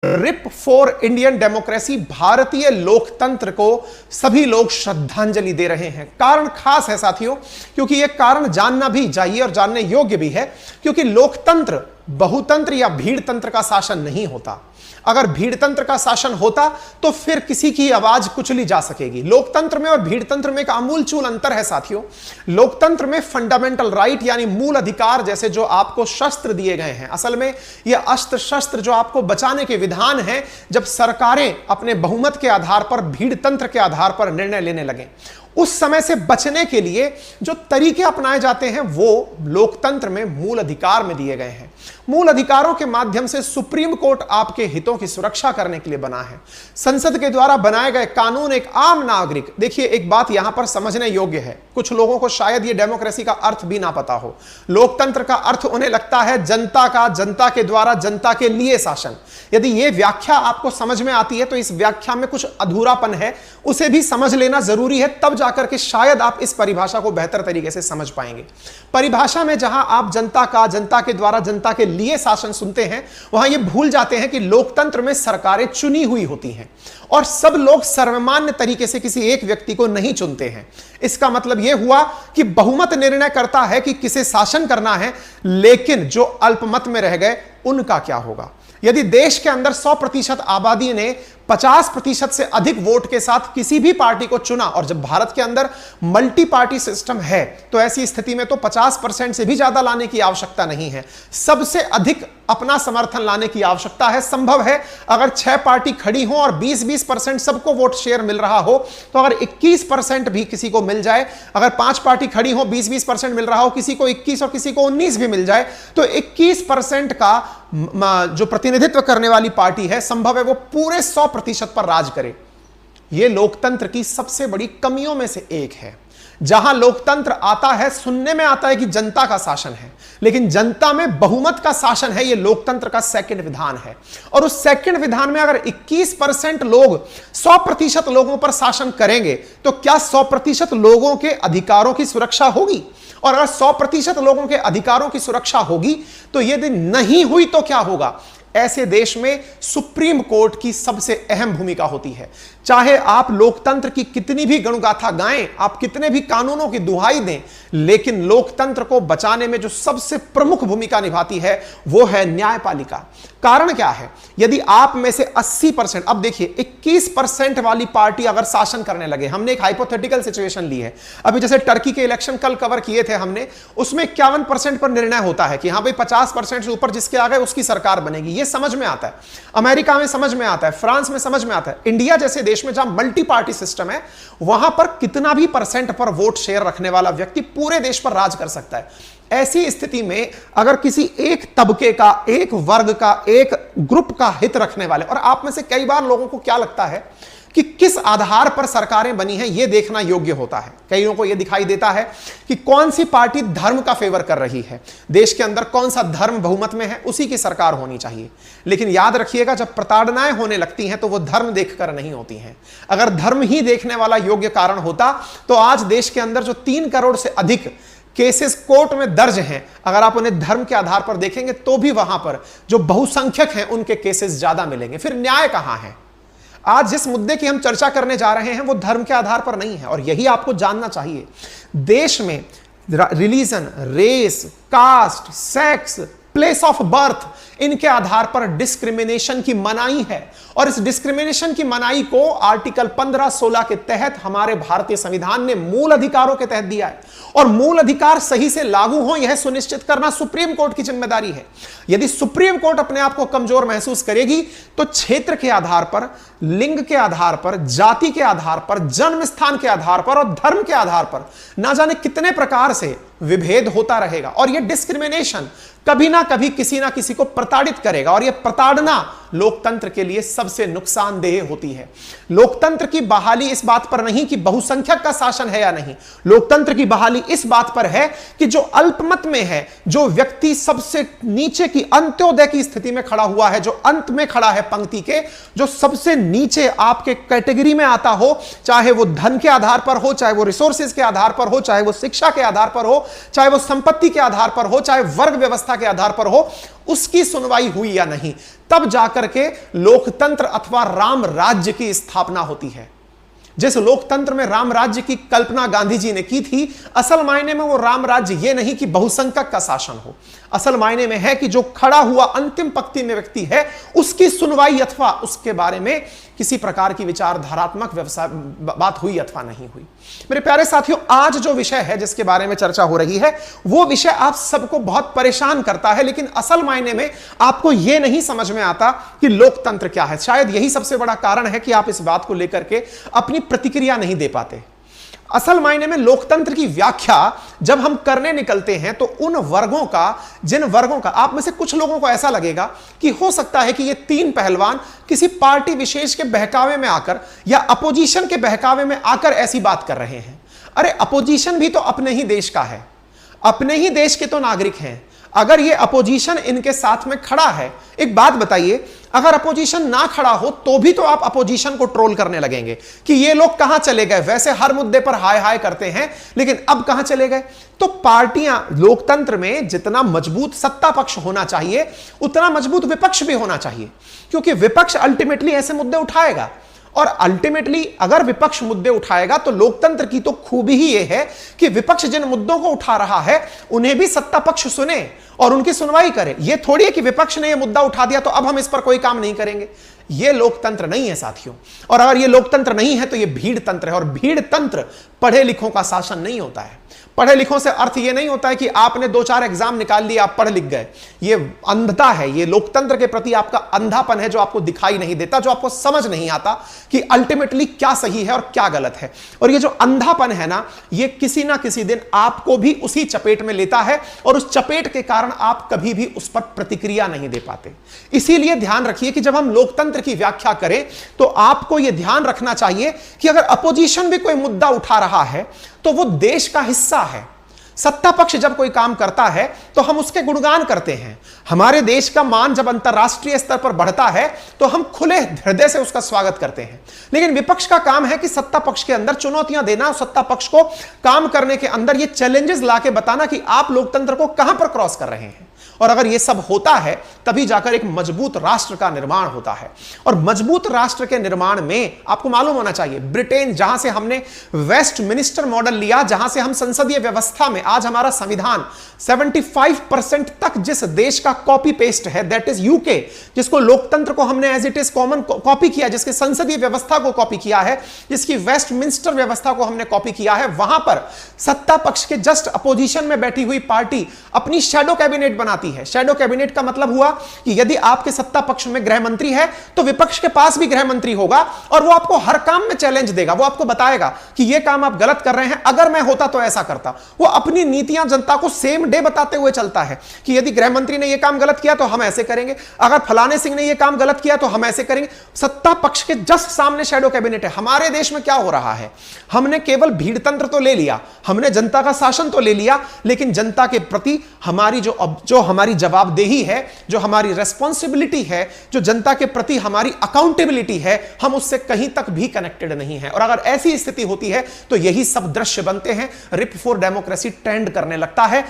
Rib for Indian democracy, भारतीय लोकतंत्र को सभी लोग श्रद्धांजलि दे रहे हैं। कारण खास है साथियों, क्योंकि यह कारण जानना भी चाहिए और जानने योग्य भी है, क्योंकि लोकतंत्र बहुतंत्र या भीड़तंत्र का शासन नहीं होता। अगर भीड़तंत्र का शासन होता तो फिर किसी की आवाज कुचली जा सकेगी। लोकतंत्र में और भीड़तंत्र में एक आमूलचूल अंतर है साथियों। लोकतंत्र में फंडामेंटल राइट यानी मूल अधिकार जैसे जो आपको शस्त्र दिए गए हैं, असल में ये अस्त्र शस्त्र जो आपको बचाने के विधान हैं, जब सरकारें अपने बहुमत के आधार पर भीड़तंत्र के आधार पर निर्णय लेने लगे, उस समय से बचने के लिए जो तरीके अपनाए जाते हैं वो लोकतंत्र में मूल अधिकार में दिए गए हैं। मूल अधिकारों के माध्यम से सुप्रीम कोर्ट आपके हितों की सुरक्षा करने के लिए बना है। संसद के द्वारा बनाए गए कानून एक आम नागरिक, देखिए एक बात यहां पर समझने योग्य है, कुछ लोगों को शायद ये डेमोक्रेसी का अर्थ भी ना पता हो। लोकतंत्र का अर्थ उन्हें लगता है जनता का, जनता के द्वारा जनता के लिए शासन। यदि यह व्याख्या आपको समझ में आती है तो इस व्याख्या में कुछ अधूरापन है, उसे भी समझ लेना जरूरी है, तब जाकर के शायद आप इस परिभाषा को बेहतर तरीके से समझ पाएंगे। परिभाषा में जहां आप जनता का, जनता के द्वारा जनता के लिए शासन सुनते हैं, वहां यह भूल जाते हैं कि लोकतंत्र में सरकारें चुनी हुई होती हैं और सब लोग सर्वमान्य तरीके से किसी एक व्यक्ति को नहीं चुनते हैं। इसका मतलब यह हुआ कि बहुमत निर्णय करता है कि किसे शासन करना है, लेकिन जो अल्पमत में रह गए उनका क्या होगा। यदि देश के अंदर 100% आबादी ने 50% से अधिक वोट के साथ किसी भी पार्टी को चुना, और जब भारत के अंदर मल्टी पार्टी सिस्टम है तो ऐसी स्थिति में तो 50% से भी ज्यादा लाने की आवश्यकता नहीं है, सबसे अधिक अपना समर्थन लाने की आवश्यकता है। संभव है अगर 6 पार्टी खड़ी हो और 20-20% सबको वोट शेयर मिल रहा हो, तो अगर 21% भी किसी को मिल जाए, अगर 5 पार्टी खड़ी हो 20-20% मिल रहा हो, किसी को 21 और किसी को 19 भी मिल जाए, तो 21% का जो प्रतिनिधित्व करने वाली पार्टी है, संभव है वो पूरे 100% पर राज करे। यह लोकतंत्र की सबसे बड़ी कमियों में से एक है। जहां लोकतंत्र आता है, सुनने में आता है कि जनता का शासन है, लेकिन जनता में बहुमत का शासन है। यह लोकतंत्र का सेकंड विधान है। और उस सेकंड विधान में अगर 21% लोग 100% लोगों पर शासन करेंगे, तो क्या 100% लोगों के अधिकारों की सुरक्षा होगी? और अगर 100% लोगों के अधिकारों की सुरक्षा होगी, तो यदि नहीं हुई तो क्या होगा? ऐसे देश में सुप्रीम कोर्ट की सबसे अहम भूमिका होती है। चाहे आप लोकतंत्र की कितनी भी गणगाथा गाएं, आप कितने भी कानूनों की दुहाई दें, लेकिन लोकतंत्र को बचाने में जो सबसे प्रमुख भूमिका निभाती है वो है न्यायपालिका। कारण क्या है? यदि आप में से 80%, अब देखिए 21% वाली पार्टी अगर शासन करने लगे, हमने एक हाइपोथेटिकल सिचुएशन ली है, अभी जैसे टर्की के इलेक्शन कल कवर किए थे हमने, उसमें 51% पर निर्णय होता है कि हां भाई 50% से ऊपर जिसके आ गए उसकी सरकार बनेगी। यह समझ में आता है, अमेरिका में समझ में आता है, फ्रांस में समझ में आता है। इंडिया जैसे देश में जहां मल्टी पार्टी सिस्टम है, वहां पर कितना भी % पर वोट शेयर रखने वाला व्यक्ति पूरे देश पर राज कर सकता है। ऐसी स्थिति में अगर किसी एक तबके का, एक वर्ग का, एक ग्रुप का हित रखने वाले, और आप में से कई बार लोगों को क्या लगता है कि किस आधार पर सरकारें बनी हैं, यह देखना योग्य होता है। कईयों को यह दिखाई देता है कि कौन सी पार्टी धर्म का फेवर कर रही है, देश के अंदर कौन सा धर्म बहुमत में है, उसी की सरकार होनी चाहिए। लेकिन याद रखिएगा, जब प्रताड़नाएं होने लगती हैं तो वो धर्म देखकर नहीं होती हैं। अगर धर्म ही देखने वाला योग्य कारण होता तो आज देश के अंदर जो 3 करोड़ से अधिक केसेस कोर्ट में दर्ज हैं, अगर आप उन्हें धर्म के आधार पर देखेंगे तो भी वहां पर जो बहुसंख्यक हैं उनके केसेस ज्यादा मिलेंगे। फिर न्याय कहां है? आज जिस मुद्दे की हम चर्चा करने जा रहे हैं वो धर्म के आधार पर नहीं है, और यही आपको जानना चाहिए। देश में religion, race, caste, sex, place of birth, इनके आधार पर डिस्क्रिमिनेशन की मनाही है, और इस डिस्क्रिमिनेशन की मनाही को आर्टिकल 15-16 के तहत हमारे भारतीय संविधान ने मूल अधिकारों के तहत दिया है। और मूल अधिकार सही से लागू हो, यह सुनिश्चित करना सुप्रीम कोर्ट की जिम्मेदारी है। यदि सुप्रीम कोर्ट अपने आप को कमजोर महसूस करेगी तो क्षेत्र के आधार पर, लिंग के आधार पर, जाति के आधार पर, जन्म स्थान के आधार पर और धर्म के आधार पर ना जाने कितने प्रकार से विभेद होता रहेगा। और यह डिस्क्रिमिनेशन कभी ना कभी किसी ना किसी को प्रताड़ित करेगा, और यह प्रताड़ना लोकतंत्र के लिए सबसे नुकसानदेह होती है। लोकतंत्र की बहाली इस बात पर नहीं कि बहुसंख्यक का शासन है या नहीं, लोकतंत्र की बहाली इस बात पर है कि जो अल्पमत में है, जो व्यक्ति सबसे नीचे की अंत्योदय की स्थिति में खड़ा हुआ है, जो अंत में खड़ा है पंक्ति के, जो सबसे नीचे आपके कैटेगरी में आता हो, चाहे वो धन के आधार पर हो, चाहे वो रिसोर्सेज के आधार पर हो, चाहे वो शिक्षा के आधार पर हो, चाहे वो संपत्ति के आधार पर हो, चाहे वर्ग व्यवस्था के आधार पर हो, उसकी सुनवाई हुई या नहीं, तब जाकर के लोकतंत्र अथवा राम राज्य की स्थापना होती है। जिस लोकतंत्र में राम राज्य की कल्पना गांधी जी ने की थी, असल मायने में वो राम राज्य ये नहीं कि बहुसंख्यक का शासन हो, असल मायने में है कि जो खड़ा हुआ अंतिम पंक्ति में व्यक्ति है उसकी सुनवाई अथवा उसके बारे में किसी प्रकार की विचारधारात्मक बात हुई अथवा नहीं हुई। मेरे प्यारे साथियों, आज जो विषय है जिसके बारे में चर्चा हो रही है वो विषय आप सबको बहुत परेशान करता है, लेकिन असल मायने में आपको यह नहीं समझ में आता कि लोकतंत्र क्या है। शायद यही सबसे बड़ा कारण है कि आप इस बात को लेकर के अपनी प्रतिक्रिया नहीं दे पाते। असल मायने में लोकतंत्र की व्याख्या जब हम करने निकलते हैं तो उन वर्गों का, जिन वर्गों का, आप में से कुछ लोगों को ऐसा लगेगा कि हो सकता है कि ये तीन पहलवान किसी पार्टी विशेष के बहकावे में आकर या अपोजिशन के बहकावे में आकर ऐसी बात कर रहे हैं। अरे अपोजिशन भी तो अपने ही देश का है, अपने ही देश के तो नागरिक हैं। अगर ये अपोजिशन इनके साथ में खड़ा है, एक बात बताइए, अगर अपोजिशन ना खड़ा हो तो भी तो आप अपोजिशन को ट्रोल करने लगेंगे कि ये लोग कहां चले गए। वैसे हर मुद्दे पर हाय हाय करते हैं, लेकिन अब कहां चले गए। तो पार्टियां, लोकतंत्र में जितना मजबूत सत्ता पक्ष होना चाहिए उतना मजबूत विपक्ष भी होना चाहिए, क्योंकि विपक्ष अल्टीमेटली ऐसे मुद्दे उठाएगा। और अल्टीमेटली अगर विपक्ष मुद्दे उठाएगा तो लोकतंत्र की तो खूबी ही यह है कि विपक्ष जिन मुद्दों को उठा रहा है उन्हें भी सत्ता पक्ष सुने और उनकी सुनवाई करे। यह थोड़ी है कि विपक्ष ने यह मुद्दा उठा दिया तो अब हम इस पर कोई काम नहीं करेंगे। यह लोकतंत्र नहीं है साथियों। और अगर यह लोकतंत्र नहीं है तो यह भीड़ तंत्र है, और भीड़ तंत्र पढ़े लिखों का शासन नहीं होता है। पढ़े लिखों से अर्थ यह नहीं होता है कि आपने 2-4 एग्जाम निकाल लिए, आप पढ़ लिख गए। यह अंधता है, यह लोकतंत्र के प्रति आपका अंधापन है जो आपको दिखाई नहीं देता, जो आपको समझ नहीं आता कि अल्टीमेटली क्या सही है और क्या गलत है। और यह जो अंधापन है ना, यह किसी ना किसी दिन आपको भी उसी चपेट में लेता है और उस चपेट के कारण आप कभी भी उस पर प्रतिक्रिया नहीं दे पाते। इसीलिए ध्यान रखिए कि जब हम लोकतंत्र की व्याख्या करें तो आपको यह ध्यान रखना चाहिए कि अगर अपोजिशन भी कोई मुद्दा उठा रहा है तो वो देश का हिस्सा है। सत्ता पक्ष जब कोई काम करता है तो हम उसके गुणगान करते हैं। हमारे देश का मान जब अंतरराष्ट्रीय स्तर पर बढ़ता है तो हम खुले हृदय से उसका स्वागत करते हैं। लेकिन विपक्ष का काम है कि सत्ता पक्ष के अंदर चुनौतियां देना और सत्ता पक्ष को काम करने के अंदर ये चैलेंजेस लाके बताना कि आप लोकतंत्र को कहां पर क्रॉस कर रहे हैं। और अगर यह सब होता है तभी जाकर एक मजबूत राष्ट्र का निर्माण होता है। और मजबूत राष्ट्र के निर्माण में आपको मालूम होना चाहिए, ब्रिटेन, जहां से हमने वेस्टमिनिस्टर मॉडल लिया, जहां से हम संसदीय व्यवस्था में आज हमारा संविधान 75% तक जिस देश का कॉपी पेस्ट है, दैट इज यूके, जिसको लोकतंत्र को हमने as it is common copy किया, जिसके संसदीय व्यवस्था को कॉपी किया है, जिसकी वेस्टमिनिस्टर व्यवस्था को हमने कॉपी किया है, वहां पर सत्ता पक्ष के जस्ट अपोजिशन में बैठी हुई पार्टी अपनी शैडो कैबिनेट बनाती है। शैडो कैबिनेट का मतलब हुआ कि यदि आपके सत्ता पक्ष में गृह मंत्री है तो विपक्ष के पास भी गृह मंत्री होगा और वो आपको हर काम में चैलेंज देगा। वो आपको बताएगा कि ये काम आप गलत कर रहे हैं, अगर मैं होता तो ऐसा करता। वो अपनी नीतियां जनता को सेम डे बताते हुए चलता है कि यदि गृह मंत्री ने यह काम गलत किया तो हम ऐसे करेंगे, अगर फलाने सिंह ने यह काम गलत किया तो हम ऐसे करेंगे। सत्ता पक्ष के जस्ट सामने शैडो कैबिनेट है। हमारे देश में क्या हो रहा है, हमने केवल भीड़ तंत्र तो ले लिया, हमने जनता का शासन तो ले लिया, लेकिन जनता के प्रति हमारी जो हमारी जवाबदेही है, जो हमारी रेस्पॉन्सिबिलिटी है, जो जनता के प्रति हमारी अकाउंटेबिलिटी है, हम उससे कहीं तक भी कनेक्टेड नहीं है। और अगर ऐसी स्थिति होती है तो यही सब दृश्य बनते हैं, रिप फॉर डेमोक्रेसी ट्रेंड करने लगता है।